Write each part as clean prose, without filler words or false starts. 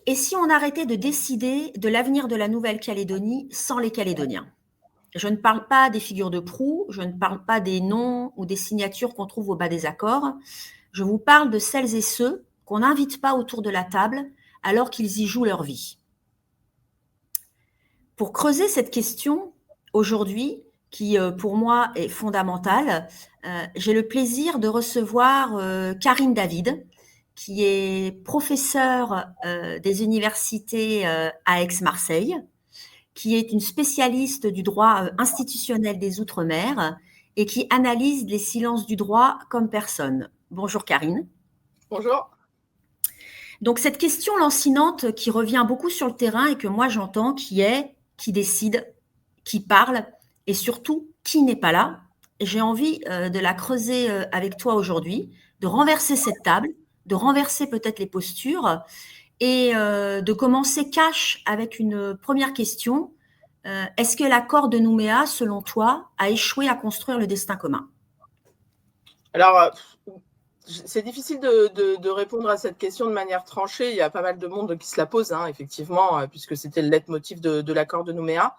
Et si on arrêtait de décider de l'avenir de la Nouvelle-Calédonie sans les Calédoniens? Je ne parle pas des figures de proue, je ne parle pas des noms ou des signatures qu'on trouve au bas des accords. Je vous parle de celles et ceux qu'on n'invite pas autour de la table alors qu'ils y jouent leur vie. Pour creuser cette question, aujourd'hui, qui pour moi est fondamentale, j'ai le plaisir de recevoir Karine David, qui est professeure des universités à Aix-Marseille, qui est une spécialiste du droit institutionnel des Outre-mer et qui analyse les silences du droit comme personne. Bonjour Karine. Bonjour. Donc cette question lancinante qui revient beaucoup sur le terrain et que moi j'entends, qui est qui décide, qui parle et surtout qui n'est pas là. J'ai envie de la creuser avec toi aujourd'hui, de renverser cette table, de renverser peut-être les postures et de commencer cash avec une première question. Est-ce que l'accord de Nouméa, selon toi, a échoué à construire le destin commun? Alors, c'est difficile de répondre à cette question de manière tranchée. Il y a pas mal de monde qui se la pose, effectivement, puisque c'était le leitmotiv de l'accord de Nouméa.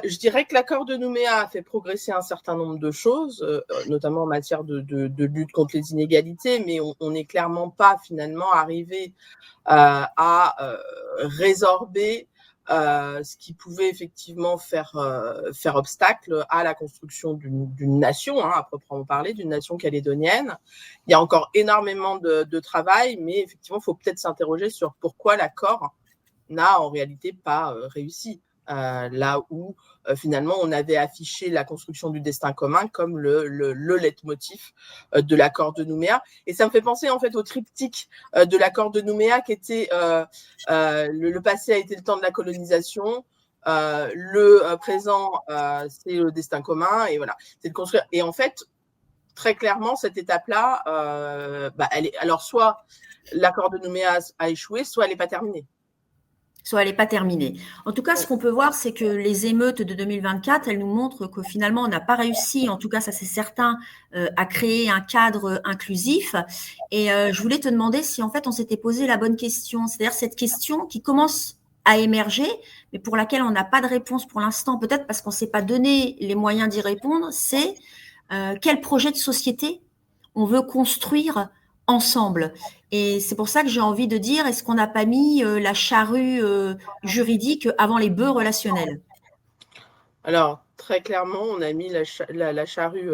Je dirais que l'accord de Nouméa a fait progresser un certain nombre de choses, notamment en matière de lutte contre les inégalités, mais on n'est clairement pas finalement arrivé à résorber ce qui pouvait effectivement faire obstacle à la construction d'une nation, à proprement parler, d'une nation calédonienne. Il y a encore énormément de travail, mais effectivement, il faut peut-être s'interroger sur pourquoi l'accord n'a en réalité pas réussi. Là où finalement on avait affiché la construction du destin commun comme le leitmotiv de l'accord de Nouméa. Et ça me fait penser en fait au triptyque de l'accord de Nouméa qui était le passé a été le temps de la colonisation, le présent c'est le destin commun, et voilà, c'est de construire. Et en fait, très clairement, cette étape-là, elle est, alors soit l'accord de Nouméa a échoué, soit elle n'est pas terminée. Soit elle n'est pas terminée. En tout cas, ce qu'on peut voir, c'est que les émeutes de 2024, elles nous montrent que finalement, on n'a pas réussi, en tout cas, ça c'est certain, à créer un cadre inclusif. Et je voulais te demander si en fait on s'était posé la bonne question, c'est-à-dire cette question qui commence à émerger, mais pour laquelle on n'a pas de réponse pour l'instant, peut-être parce qu'on ne s'est pas donné les moyens d'y répondre, c'est quel projet de société on veut construire ensemble. Et c'est pour ça que j'ai envie de dire, est-ce qu'on n'a pas mis la charrue juridique avant les bœufs relationnels? Alors, très clairement, on a mis la charrue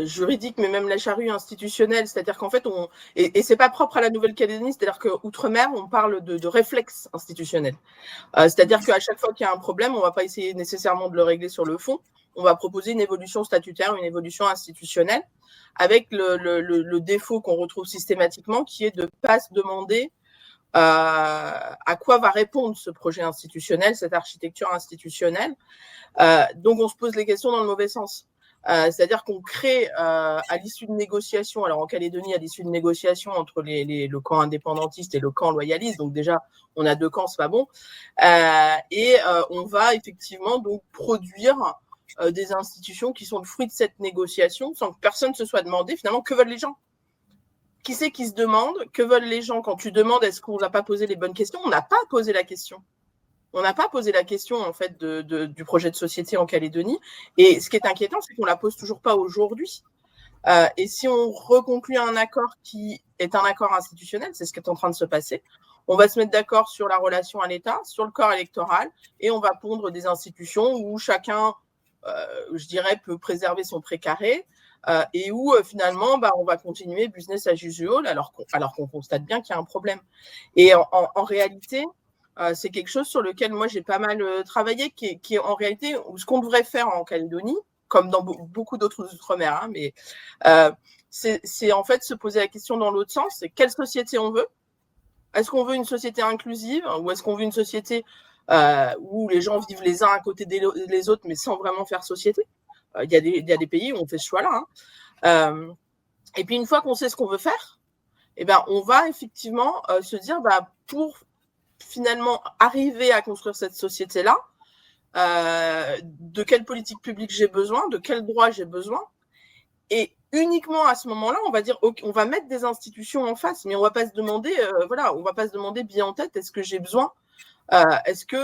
juridique, mais même la charrue institutionnelle. C'est-à-dire qu'en fait, et c'est pas propre à la Nouvelle-Calédonie, c'est-à-dire qu'outre-mer, on parle de réflexe institutionnel. C'est-à-dire qu'à chaque fois qu'il y a un problème, on ne va pas essayer nécessairement de le régler sur le fond. On va proposer une évolution statutaire, une évolution institutionnelle, avec le défaut qu'on retrouve systématiquement, qui est de ne pas se demander à quoi va répondre ce projet institutionnel, cette architecture institutionnelle. Donc, on se pose les questions dans le mauvais sens. C'est-à-dire qu'on crée à l'issue de négociations, alors en Calédonie, à l'issue de négociations entre le camp indépendantiste et le camp loyaliste, donc déjà, on a deux camps, c'est pas bon, et on va effectivement donc produire des institutions qui sont le fruit de cette négociation, sans que personne se soit demandé finalement que veulent les gens. Qui c'est qui se demande? Que veulent les gens? Quand tu demandes est-ce qu'on n'a pas posé les bonnes questions, on n'a pas posé la question. On n'a pas posé la question en fait du projet de société en Calédonie. Et ce qui est inquiétant, c'est qu'on ne la pose toujours pas aujourd'hui. Et si on reconclut un accord qui est un accord institutionnel, c'est ce qui est en train de se passer, on va se mettre d'accord sur la relation à l'État, sur le corps électoral, et on va pondre des institutions où chacun, je dirais, peut préserver son précaré, et où finalement, on va continuer business as usual, alors qu'on constate bien qu'il y a un problème. Et en réalité, c'est quelque chose sur lequel moi j'ai pas mal travaillé, qui est en réalité ce qu'on devrait faire en Calédonie, comme dans beaucoup d'autres outre-mer, mais c'est en fait se poser la question dans l'autre sens, c'est quelle société on veut? Est-ce qu'on veut une société inclusive, ou est-ce qu'on veut une société où les gens vivent les uns à côté des autres, mais sans vraiment faire société? Il y a des pays où on fait ce choix-là. Et puis une fois qu'on sait ce qu'on veut faire, on va effectivement se dire, pour finalement arriver à construire cette société-là, de quelle politique publique j'ai besoin, de quel droit j'ai besoin. Et uniquement à ce moment-là, on va dire, okay, on va mettre des institutions en face, mais on va pas se demander, on va pas se demander bien en tête, est-ce que j'ai besoin, est-ce que,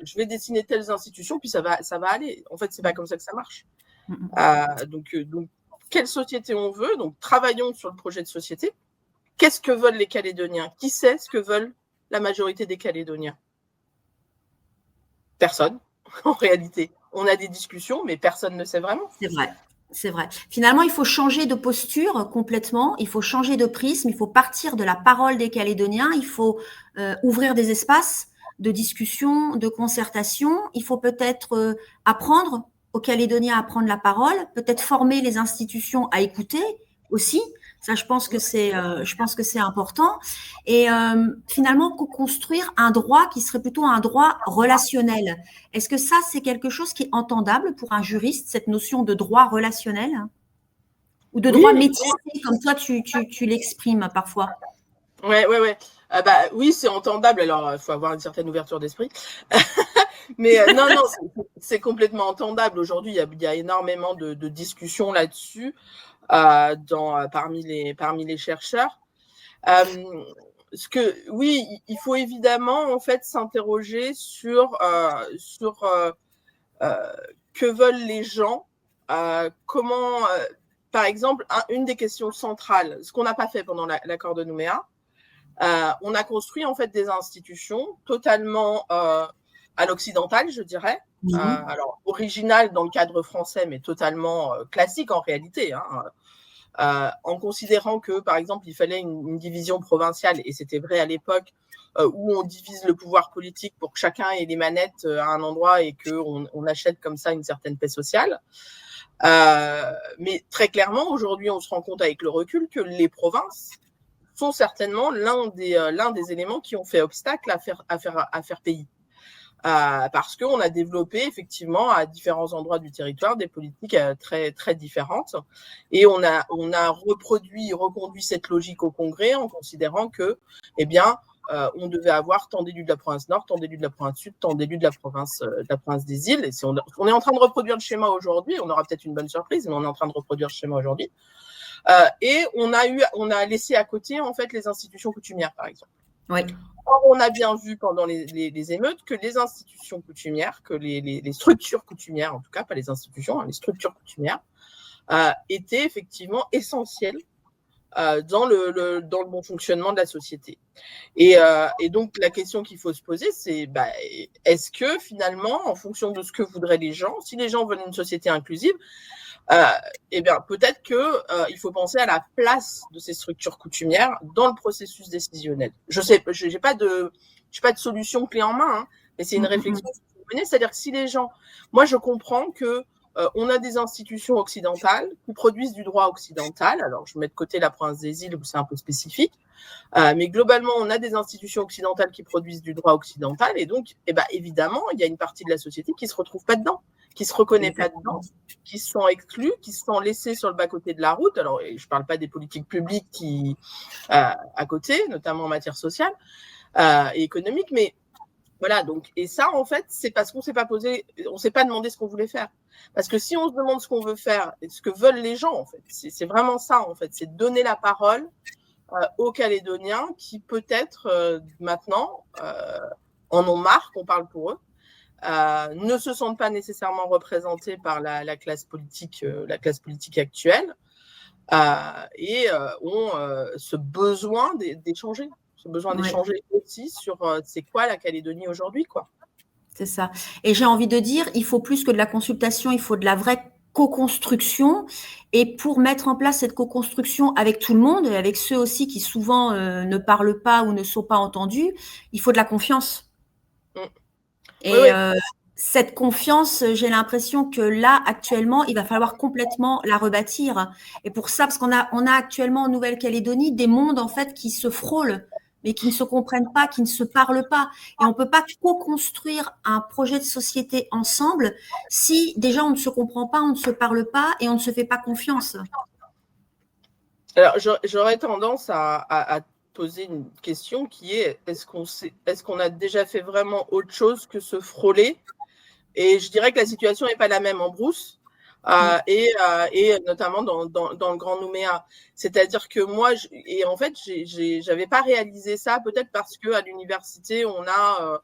je vais dessiner telles institutions, puis ça va aller. En fait, c'est pas comme ça que ça marche. Donc, quelle société on veut? Donc, travaillons sur le projet de société. Qu'est-ce que veulent les Calédoniens? Qui sait ce que veulent la majorité des Calédoniens? Personne, en réalité. On a des discussions, mais personne ne sait vraiment. C'est vrai. C'est vrai. Finalement, il faut changer de posture complètement, il faut changer de prisme, il faut partir de la parole des Calédoniens, il faut ouvrir des espaces de discussion, de concertation, il faut peut-être apprendre aux Calédoniens à prendre la parole, peut-être former les institutions à écouter aussi. Ça, je pense que c'est important. Et finalement, construire un droit qui serait plutôt un droit relationnel. Est-ce que ça, c'est quelque chose qui est entendable pour un juriste, cette notion de droit relationnel? Ou de droit métissé, comme toi, tu l'exprimes parfois? Ouais. Oui, c'est entendable. Alors, il faut avoir une certaine ouverture d'esprit. Mais non, c'est complètement entendable. Aujourd'hui, il y a énormément de discussions là-dessus parmi les chercheurs. Oui, il faut évidemment en fait s'interroger sur que veulent les gens, comment, par exemple, une des questions centrales, ce qu'on n'a pas fait pendant l'accord de Nouméa, on a construit en fait des institutions totalement à l'occidental, je dirais. Alors, original dans le cadre français, mais totalement classique en réalité, en considérant que, par exemple, il fallait une division provinciale, et c'était vrai à l'époque, où on divise le pouvoir politique pour que chacun ait les manettes à un endroit et qu'on achète comme ça une certaine paix sociale. Mais très clairement, aujourd'hui, on se rend compte avec le recul que les provinces sont certainement l'un des éléments qui ont fait obstacle à faire pays. Parce qu'on a développé effectivement à différents endroits du territoire des politiques très, très différentes. Et on a reconduit cette logique au Congrès en considérant que, on devait avoir tant d'élus de la province Nord, tant d'élus de la province Sud, tant d'élus de la province des îles. Et on est en train de reproduire le schéma aujourd'hui. On aura peut-être une bonne surprise, mais on est en train de reproduire le schéma aujourd'hui. Et on a laissé à côté en fait les institutions coutumières, par exemple. Oui. Or, on a bien vu pendant les émeutes que les institutions coutumières, que les structures coutumières, en tout cas pas les institutions, les structures coutumières, étaient effectivement essentielles dans le bon fonctionnement de la société. Et donc la question qu'il faut se poser, c'est est-ce que finalement, en fonction de ce que voudraient les gens, si les gens veulent une société inclusive, peut-être qu'il faut penser à la place de ces structures coutumières dans le processus décisionnel. Je sais, j'ai pas de solution clé en main, mais c'est une réflexion qu'il faut mener. C'est-à-dire que si les gens, moi je comprends que on a des institutions occidentales qui produisent du droit occidental. Alors je mets de côté la province des îles où c'est un peu spécifique, mais globalement on a des institutions occidentales qui produisent du droit occidental, et donc évidemment il y a une partie de la société qui se retrouve pas dedans, qui se reconnaît pas dedans, qui se sont exclus, qui se sont laissés sur le bas-côté de la route. Alors, je parle pas des politiques publiques qui à côté, notamment en matière sociale et économique, mais voilà. Donc, et ça, en fait, c'est parce qu'on s'est pas demandé ce qu'on voulait faire. Parce que si on se demande ce qu'on veut faire et ce que veulent les gens, en fait, c'est vraiment ça, en fait, c'est donner la parole aux Calédoniens qui peut-être maintenant en ont marre qu'on parle pour eux. Ne se sentent pas nécessairement représentés par la classe politique actuelle, et ont ce besoin d'échanger, d'échanger aussi sur c'est quoi la Calédonie aujourd'hui, quoi. C'est ça. Et j'ai envie de dire, il faut plus que de la consultation, il faut de la vraie co-construction. Et pour mettre en place cette co-construction avec tout le monde, et avec ceux aussi qui souvent ne parlent pas ou ne sont pas entendus, il faut de la confiance. Et cette confiance, j'ai l'impression que là, actuellement, il va falloir complètement la rebâtir. Et pour ça, parce qu'on a actuellement en Nouvelle-Calédonie des mondes, en fait, qui se frôlent, mais qui ne se comprennent pas, qui ne se parlent pas. Et on peut pas co-construire un projet de société ensemble si déjà on ne se comprend pas, on ne se parle pas et on ne se fait pas confiance. Alors, j'aurais tendance à poser une question qui est, est-ce qu'on a déjà fait vraiment autre chose que se frôler? Et je dirais que la situation n'est pas la même en brousse. et notamment dans le Grand Nouméa. C'est-à-dire que moi, en fait, j'avais pas réalisé ça, peut-être parce qu'à l'université, on a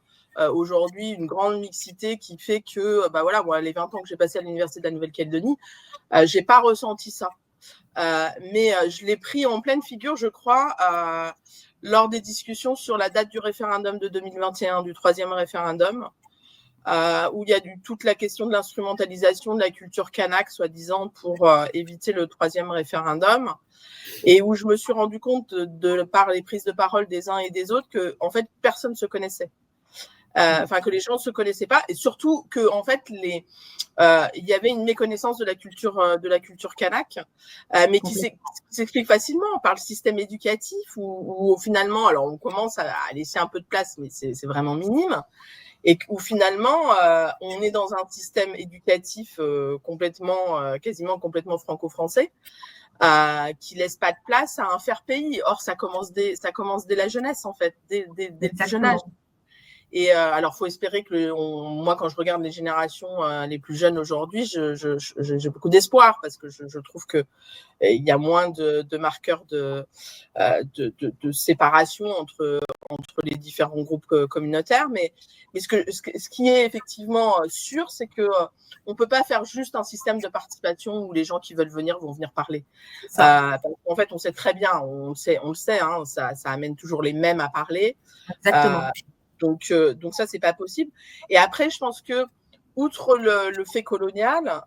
aujourd'hui une grande mixité qui fait que, voilà, moi, les 20 ans que j'ai passé à l'université de la Nouvelle-Calédonie, j'ai pas ressenti ça. Mais je l'ai pris en pleine figure, je crois, lors des discussions sur la date du référendum de 2021, du 3e référendum, où il y a toute la question de l'instrumentalisation de la culture kanak, soi-disant, pour éviter le 3e référendum, et où je me suis rendu compte, par les prises de parole des uns et des autres, que en fait, personne ne se connaissait. Que les gens ne se connaissaient pas, et surtout que en fait il y avait une méconnaissance de la culture kanak, mais qui s'explique facilement par le système éducatif, où finalement, alors on commence à laisser un peu de place, mais c'est vraiment minime, et où finalement on est dans un système éducatif quasiment complètement franco-français, qui laisse pas de place à un faire pays. Or ça commence dès la jeunesse, en fait, dès le plus jeune âge. Et alors, faut espérer que moi, quand je regarde les générations les plus jeunes aujourd'hui, j'ai beaucoup d'espoir, parce que je trouve que il y a moins de marqueurs de séparation entre les différents groupes communautaires. Mais ce qui est effectivement sûr, c'est que on peut pas faire juste un système de participation où les gens qui veulent venir vont venir parler. En fait, on sait très bien, on le sait, hein, ça amène toujours les mêmes à parler. Exactement. Donc ça, c'est pas possible. Et après, je pense que, outre le fait colonial,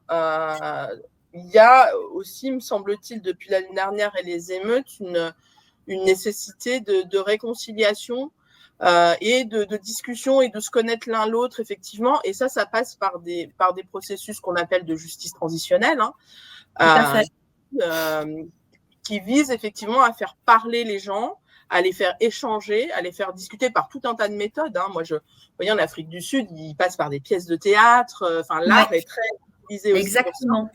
il y a aussi, me semble-t-il, depuis l'année dernière et les émeutes, une nécessité de réconciliation et de discussion, et de se connaître l'un l'autre, effectivement. Et ça passe par des processus qu'on appelle de justice transitionnelle, hein, qui visent effectivement à faire parler les gens, à les faire échanger, à les faire discuter par tout un tas de méthodes. Hein. Moi, vous voyez, en Afrique du Sud, ils passent par des pièces de théâtre. L'art est très utilisé aussi. Exactement.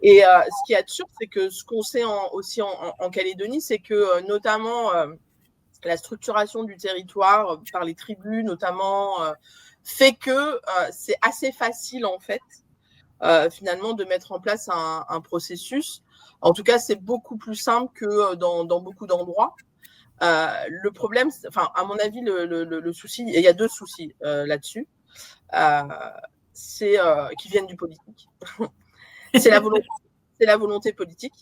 Et ce qui est sûr, c'est que ce qu'on sait aussi en Calédonie, c'est que notamment la structuration du territoire par les tribus, notamment, fait que c'est assez facile, en fait, finalement, de mettre en place un processus. En tout cas, c'est beaucoup plus simple que dans beaucoup d'endroits. Le problème, à mon avis, le souci, et il y a deux soucis là-dessus, c'est qui viennent du politique. C'est la volonté politique,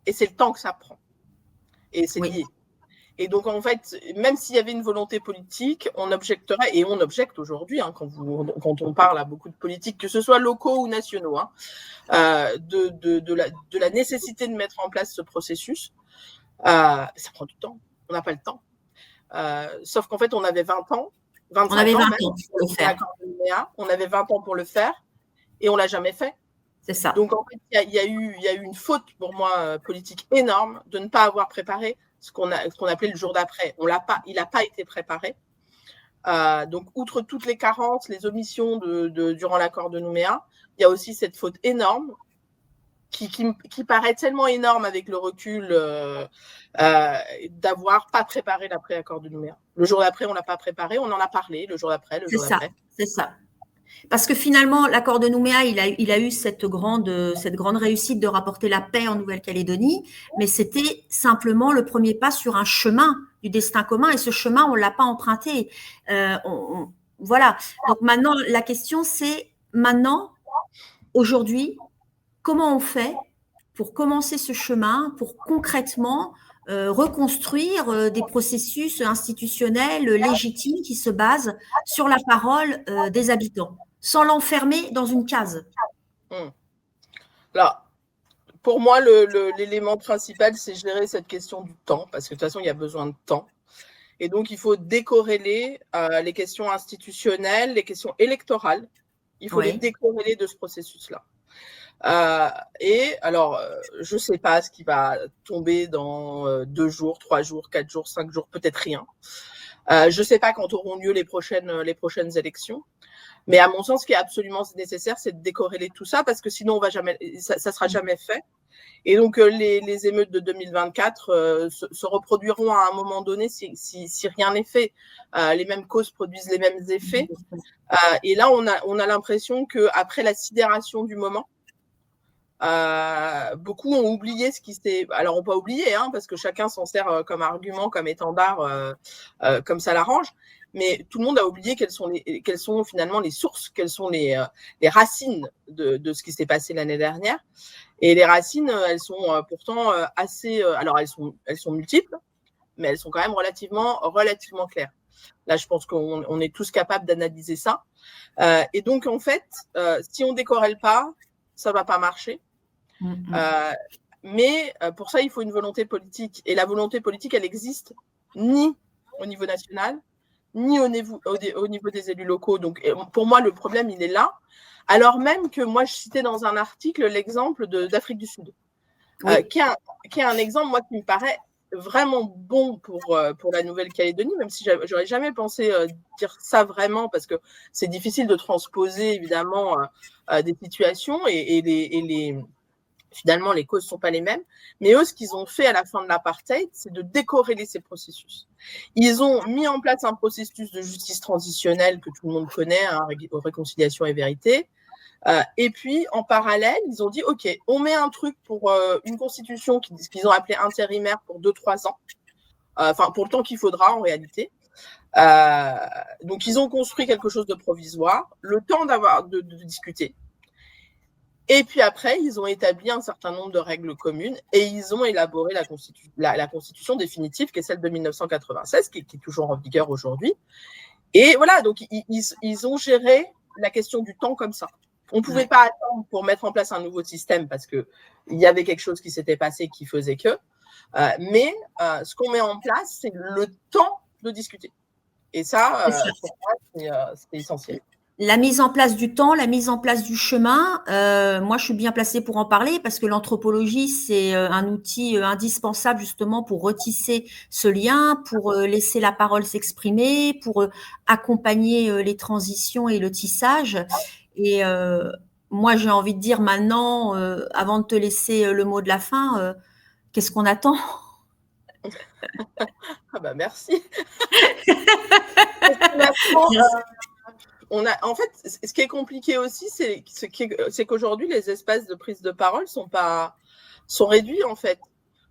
et c'est le temps que ça prend. Et c'est lié. Et donc, en fait, même s'il y avait une volonté politique, on objecterait, et on objecte aujourd'hui, hein, quand on parle à beaucoup de politiques, que ce soit locaux ou nationaux, hein, de la nécessité de mettre en place ce processus. Ça prend du temps. On n'a pas le temps. Sauf qu'en fait, on avait 20 ans, 25 on avait 20 ans, ans pour le faire. On avait 20 ans pour le faire, et on ne l'a jamais fait. C'est ça. Donc, en fait, il y a eu une faute, pour moi, politique énorme, de ne pas avoir préparé ce qu'on appelait le jour d'après. Il n'a pas été préparé. Donc, outre toutes les carences, les omissions durant l'accord de Nouméa, il y a aussi cette faute énorme qui paraît tellement énorme avec le recul, d'avoir pas préparé l'après-accord de Nouméa. Le jour d'après, on ne l'a pas préparé, on en a parlé le jour d'après, C'est ça. Parce que finalement, l'accord de Nouméa, il a eu cette grande réussite de rapporter la paix en Nouvelle-Calédonie, mais c'était simplement le premier pas sur un chemin du destin commun, et ce chemin, on ne l'a pas emprunté. Voilà. Donc maintenant, la question, c'est aujourd'hui, comment on fait pour commencer ce chemin, pour concrètement reconstruire des processus institutionnels légitimes qui se basent sur la parole des habitants, sans l'enfermer dans une case. Alors, pour moi, l'élément principal, c'est gérer cette question du temps, parce que de toute façon, il y a besoin de temps. Et donc, il faut décorréler les questions institutionnelles, les questions électorales. Il faut les décorréler de ce processus-là. Et alors, je ne sais pas ce qui va tomber dans 2 jours, 3 jours, 4 jours, 5 jours, peut-être rien. Je ne sais pas quand auront lieu les prochaines élections. Mais à mon sens, ce qui est absolument nécessaire, c'est de décorréler tout ça, parce que sinon, ça ne sera jamais fait. Et donc, les émeutes de 2024 se reproduiront à un moment donné si rien n'est fait. Les mêmes causes produisent les mêmes effets. Et là, on a l'impression qu'après la sidération du moment, beaucoup ont oublié ce qui s'est... Alors, on n'a pas oublié, hein, parce que chacun s'en sert comme argument, comme étendard, comme ça l'arrange. Mais tout le monde a oublié quelles sont finalement les sources, quelles sont les racines de ce qui s'est passé l'année dernière. Et les racines, elles sont pourtant assez... alors, elles sont multiples, mais elles sont quand même relativement claires. Là, je pense qu'on est tous capables d'analyser ça. Et donc, en fait, si on ne décorrèle pas, ça ne va pas marcher. Mais pour ça, il faut une volonté politique. Et la volonté politique, elle n'existe ni au niveau national, ni au niveau des élus locaux. Donc, pour moi, le problème, il est là. Alors même que moi, je citais dans un article l'exemple d'Afrique du Sud, qui est un exemple, moi, qui me paraît vraiment bon pour la Nouvelle-Calédonie, même si j'aurais jamais pensé dire ça vraiment, parce que c'est difficile de transposer, évidemment, des situations et finalement, les causes ne sont pas les mêmes. Mais eux, ce qu'ils ont fait à la fin de l'apartheid, c'est de décorréler ces processus. Ils ont mis en place un processus de justice transitionnelle que tout le monde connaît, hein, réconciliation et vérité. Et puis, en parallèle, ils ont dit, OK, on met un truc pour une constitution qu'ils ont appelée intérimaire pour 2-3 ans. Enfin, pour le temps qu'il faudra, en réalité. Donc, ils ont construit quelque chose de provisoire, le temps de discuter. Et puis après, ils ont établi un certain nombre de règles communes et ils ont élaboré la constitution définitive, qui est celle de 1996, qui est toujours en vigueur aujourd'hui. Et voilà, donc ils ont géré la question du temps comme ça. On ne pouvait pas attendre pour mettre en place un nouveau système parce qu'il y avait quelque chose qui s'était passé qui faisait que. Mais ce qu'on met en place, c'est le temps de discuter. Et ça, pour moi, c'est essentiel. La mise en place du temps, la mise en place du chemin, moi je suis bien placée pour en parler parce que l'anthropologie c'est un outil indispensable justement pour retisser ce lien, pour laisser la parole s'exprimer, pour accompagner les transitions et le tissage. Et moi j'ai envie de dire maintenant, avant de te laisser le mot de la fin, qu'est-ce qu'on attend ? Ah bah merci. En fait, ce qui est compliqué aussi, c'est qu'aujourd'hui, les espaces de prise de parole sont réduits, en fait.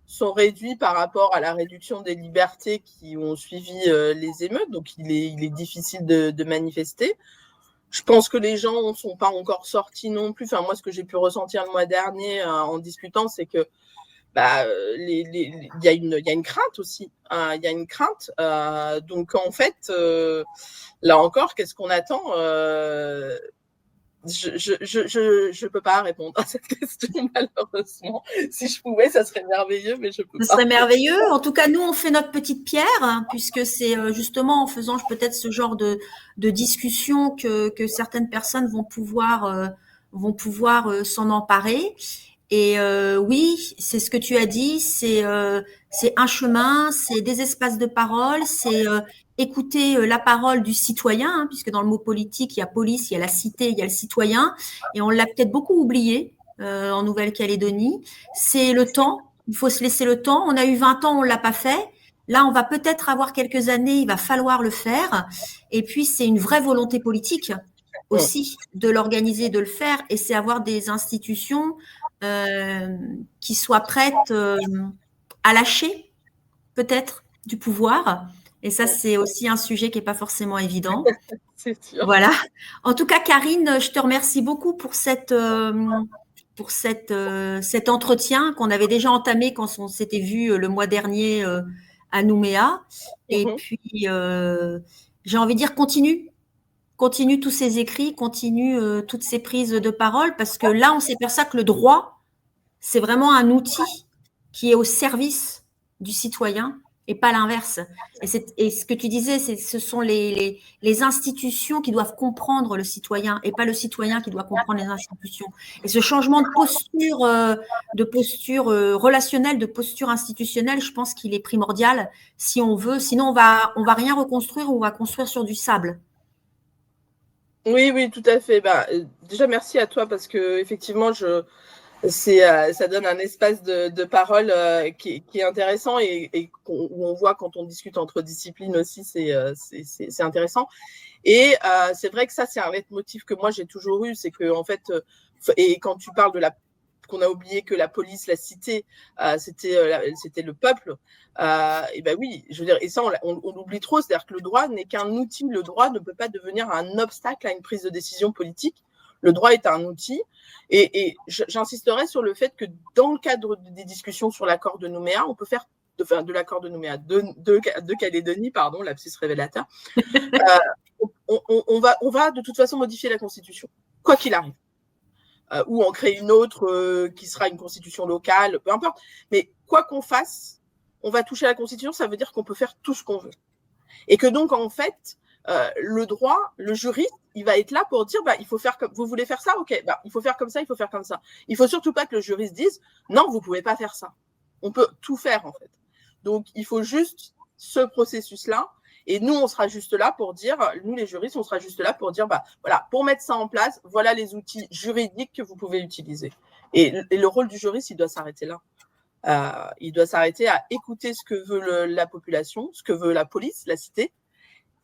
Sont réduits par rapport à la réduction des libertés qui ont suivi les émeutes. Donc, il est difficile de manifester. Je pense que les gens ne sont pas encore sortis non plus. Enfin, moi, ce que j'ai pu ressentir le mois dernier en discutant, c'est que il y a une crainte aussi. Il y a une crainte. Donc, en fait, là encore, qu'est-ce qu'on attend ? Je peux pas répondre à cette question, malheureusement. Si je pouvais, ça serait merveilleux, mais je peux pas. Ce serait merveilleux. En tout cas, nous, on fait notre petite pierre, hein, puisque c'est justement en faisant peut-être ce genre de discussion que certaines personnes vont pouvoir s'en emparer. Et oui, c'est ce que tu as dit, c'est un chemin, c'est des espaces de parole, c'est écouter la parole du citoyen, hein, puisque dans le mot politique, il y a police, il y a la cité, il y a le citoyen, et on l'a peut-être beaucoup oublié en Nouvelle-Calédonie. C'est le temps, il faut se laisser le temps. On a eu 20 ans, on l'a pas fait. Là, on va peut-être avoir quelques années, il va falloir le faire. Et puis, c'est une vraie volonté politique aussi de l'organiser, de le faire, et c'est avoir des institutions qui soient prêtes à lâcher peut-être du pouvoir. Et ça, c'est aussi un sujet qui n'est pas forcément évident. C'est sûr. Voilà. En tout cas, Karine, je te remercie beaucoup pour cet entretien qu'on avait déjà entamé quand on s'était vu le mois dernier à Nouméa. Et puis, j'ai envie de dire, continue tous ces écrits, continue toutes ces prises de parole, parce que là, on s'aperçoit que le droit, c'est vraiment un outil qui est au service du citoyen et pas l'inverse. Et ce que tu disais, ce sont les institutions qui doivent comprendre le citoyen et pas le citoyen qui doit comprendre les institutions. Et ce changement de posture relationnelle, de posture institutionnelle, je pense qu'il est primordial si on veut. Sinon, on va rien reconstruire, on va construire sur du sable. Oui, tout à fait. Déjà, merci à toi parce que effectivement, ça donne un espace de parole qui est intéressant et où on voit quand on discute entre disciplines aussi, c'est intéressant. Et c'est vrai que ça, c'est un leitmotiv que moi j'ai toujours eu, c'est que en fait, et quand tu parles de la qu'on a oublié que la police, la cité, c'était le peuple. Et ben oui, je veux dire, et ça, on l'oublie trop, c'est-à-dire que le droit n'est qu'un outil. Le droit ne peut pas devenir un obstacle à une prise de décision politique. Le droit est un outil. Et j'insisterai sur le fait que dans le cadre des discussions sur l'accord de Nouméa, on peut faire de l'accord de Nouméa, de Calédonie, pardon, lapsus révélateur, on va de toute façon modifier la Constitution, quoi qu'il arrive. Ou en créer une autre qui sera une constitution locale, peu importe. Mais quoi qu'on fasse, on va toucher à la Constitution, ça veut dire qu'on peut faire tout ce qu'on veut. Et que donc, en fait, le droit, le juriste, il va être là pour dire, il faut faire comme, vous voulez faire ça, ok, il faut faire comme ça, il faut faire comme ça. Il faut surtout pas que le juriste dise, non, vous pouvez pas faire ça. On peut tout faire, en fait. Donc, il faut juste ce processus-là. Et nous, on sera juste là pour dire, nous les juristes, on sera juste là pour dire, voilà, pour mettre ça en place, voilà les outils juridiques que vous pouvez utiliser. Et le rôle du juriste, il doit s'arrêter là. Il doit s'arrêter à écouter ce que veut la population, ce que veut la police, la cité,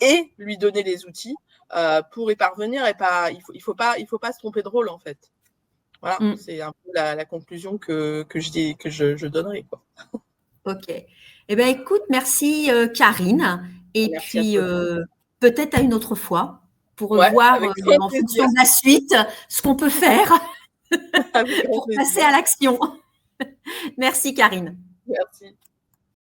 et lui donner les outils pour y parvenir. Et il faut pas se tromper de rôle, en fait. Voilà, c'est un peu la conclusion que je donnerai, quoi. Ok. Eh bien, écoute, merci Karine. Et merci puis, peut-être à une autre fois pour voir en fonction de la suite ce qu'on peut faire pour passer à l'action. Merci Karine. Merci.